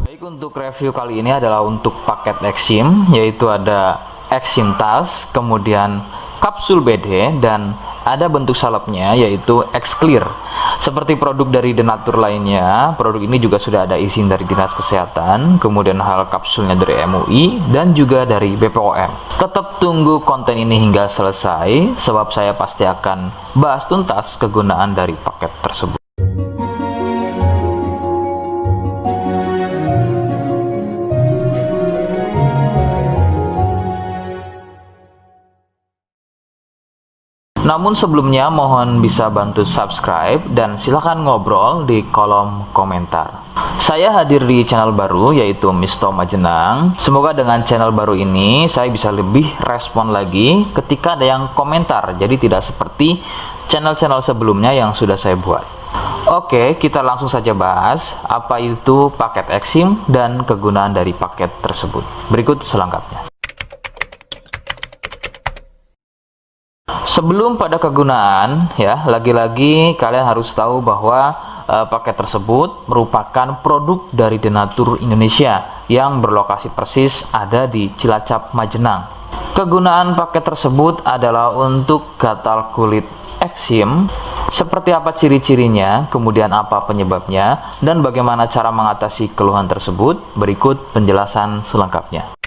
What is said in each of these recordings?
Baik, untuk review kali ini adalah untuk paket Exim, yaitu ada Exim Tas, kemudian kapsul BD, dan ada bentuk salepnya yaitu X-Clear. Seperti produk dari Denatur lainnya, produk ini juga sudah ada izin dari Dinas Kesehatan, kemudian hal kapsulnya dari MUI, dan juga dari BPOM. Tetap tunggu konten ini hingga selesai, sebab saya pasti akan bahas tuntas kegunaan dari paket tersebut. Namun sebelumnya mohon bisa bantu subscribe dan silahkan ngobrol di kolom komentar. Saya hadir di channel baru yaitu Misto Majenang. Semoga dengan channel baru ini saya bisa lebih respon lagi ketika ada yang komentar. Jadi tidak seperti channel-channel sebelumnya yang sudah saya buat. Oke, kita langsung saja bahas apa itu paket Exim dan kegunaan dari paket tersebut. Berikut selengkapnya. Sebelum pada kegunaan, ya, lagi-lagi kalian harus tahu bahwa paket tersebut merupakan produk dari Denatur Indonesia yang berlokasi persis ada di Cilacap, Majenang. Kegunaan paket tersebut adalah untuk gatal kulit eksim. Seperti apa ciri-cirinya, kemudian apa penyebabnya, dan bagaimana cara mengatasi keluhan tersebut. Berikut penjelasan selengkapnya.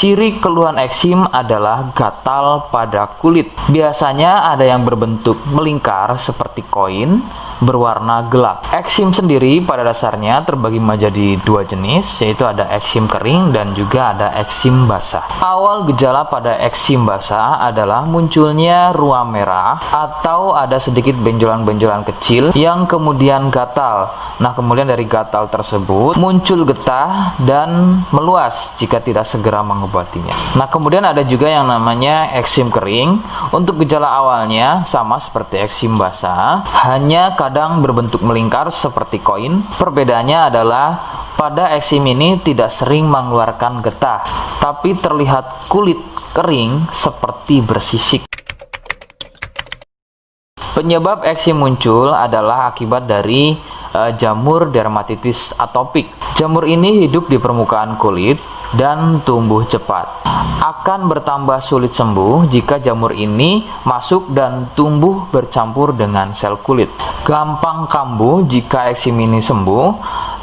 Ciri keluhan eksim adalah gatal pada kulit. Biasanya ada yang berbentuk melingkar seperti koin, berwarna gelap. Eksim sendiri pada dasarnya terbagi menjadi dua jenis, yaitu ada eksim kering dan juga ada eksim basah. Awal gejala pada eksim basah adalah munculnya ruam merah atau ada sedikit benjolan-benjolan kecil yang kemudian gatal. Nah, kemudian dari gatal tersebut muncul getah dan meluas jika tidak segera mengobatinya. Nah, kemudian ada juga yang namanya eksim kering. Untuk gejala awalnya sama seperti eksim basah, hanya kadang berbentuk melingkar seperti koin. Perbedaannya adalah pada eksim ini tidak sering mengeluarkan getah, tapi terlihat kulit kering seperti bersisik. Penyebab eksim muncul adalah akibat dari jamur dermatitis atopik. Jamur ini hidup di permukaan kulit dan tumbuh cepat. Akan bertambah sulit sembuh jika jamur ini masuk dan tumbuh bercampur dengan sel kulit. Gampang kambuh jika eksim ini sembuh,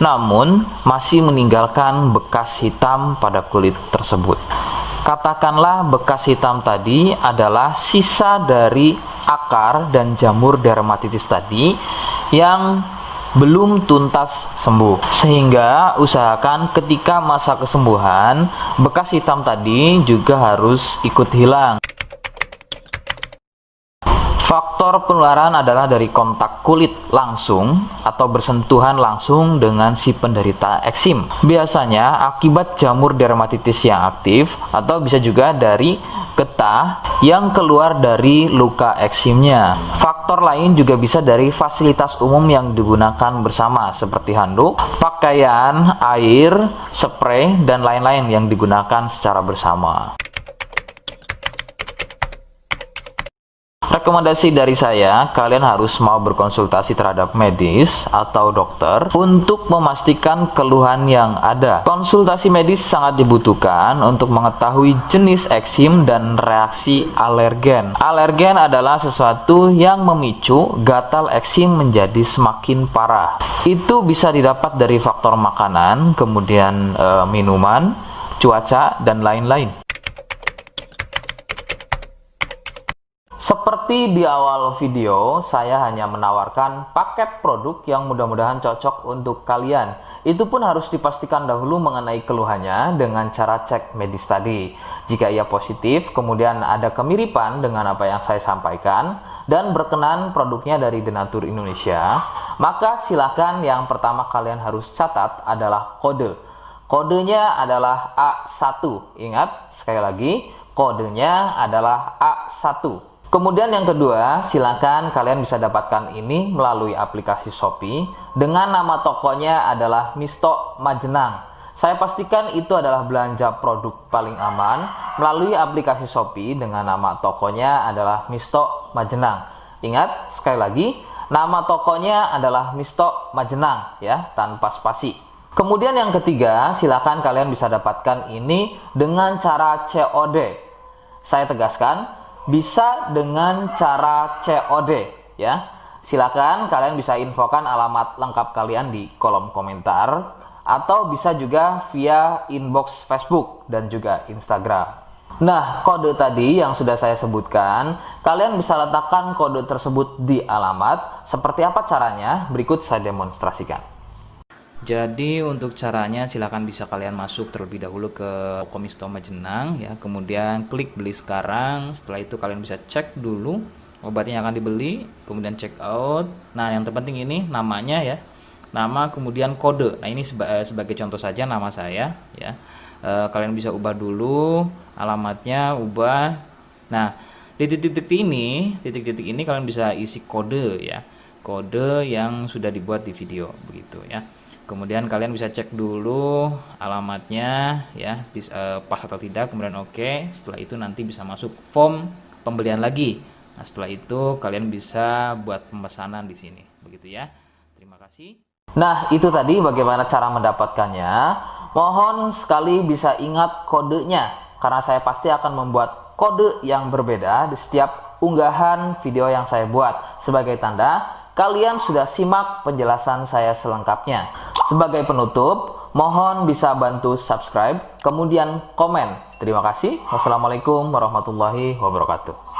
namun masih meninggalkan bekas hitam pada kulit tersebut. Katakanlah bekas hitam tadi adalah sisa dari akar dan jamur dermatitis tadi yang belum tuntas sembuh, sehingga usahakan ketika masa kesembuhan bekas hitam tadi juga harus ikut hilang. Faktor penularan adalah dari kontak kulit langsung atau bersentuhan langsung dengan si penderita eksim. Biasanya akibat jamur dermatitis yang aktif atau bisa juga dari getah yang keluar dari luka eksimnya. Faktor lain juga bisa dari fasilitas umum yang digunakan bersama seperti handuk, pakaian, air, spray, dan lain-lain yang digunakan secara bersama. Rekomendasi dari saya, kalian harus mau berkonsultasi terhadap medis atau dokter untuk memastikan keluhan yang ada. Konsultasi medis sangat dibutuhkan untuk mengetahui jenis eksim dan reaksi alergen. Alergen adalah sesuatu yang memicu gatal eksim menjadi semakin parah. Itu bisa didapat dari faktor makanan, kemudian minuman, cuaca, dan lain-lain. Seperti di awal video, saya hanya menawarkan paket produk yang mudah-mudahan cocok untuk kalian. Itu pun harus dipastikan dahulu mengenai keluhannya dengan cara cek medis tadi. Jika ia positif, kemudian ada kemiripan dengan apa yang saya sampaikan, dan berkenan produknya dari Denatur Indonesia, maka silakan yang pertama kalian harus catat adalah kode. Kodenya adalah A1. Ingat, sekali lagi, kodenya adalah A1. Kemudian yang kedua, silakan kalian bisa dapatkan ini melalui aplikasi Shopee dengan nama tokonya adalah Misto Majenang. Saya pastikan itu adalah belanja produk paling aman melalui aplikasi Shopee dengan nama tokonya adalah Misto Majenang. Ingat, sekali lagi, Nama tokonya adalah Misto Majenang ya, tanpa spasi. Kemudian yang ketiga, silakan kalian bisa dapatkan ini dengan cara COD. Saya tegaskan, bisa dengan cara COD ya. Silakan kalian bisa infokan alamat lengkap kalian di kolom komentar atau bisa juga via inbox Facebook dan juga Instagram. Nah, kode tadi yang sudah saya sebutkan, kalian bisa letakkan kode tersebut di alamat. Seperti apa caranya? Berikut saya demonstrasikan. Jadi untuk caranya silakan bisa kalian masuk terlebih dahulu ke toko Misto Majenang ya, kemudian klik beli sekarang. Setelah itu kalian bisa cek dulu obatnya yang akan dibeli, kemudian check out. Nah, yang terpenting ini namanya ya, nama kemudian kode. Nah, ini sebagai contoh saja nama saya ya. Kalian bisa ubah dulu alamatnya, ubah. Nah, di titik-titik ini kalian bisa isi kode ya, kode yang sudah dibuat di video begitu ya. Kemudian kalian bisa cek dulu alamatnya ya, pas atau tidak, kemudian oke. Setelah itu nanti bisa masuk form pembelian lagi. Nah, setelah itu kalian bisa buat pemesanan di sini, begitu ya. Terima kasih. Nah, itu tadi bagaimana cara mendapatkannya. Mohon sekali bisa ingat kodenya, karena saya pasti akan membuat kode yang berbeda di setiap unggahan video yang saya buat. Sebagai tanda, kalian sudah simak penjelasan saya selengkapnya. Sebagai penutup, mohon bisa bantu subscribe, kemudian komen. Terima kasih. Wassalamualaikum warahmatullahi wabarakatuh.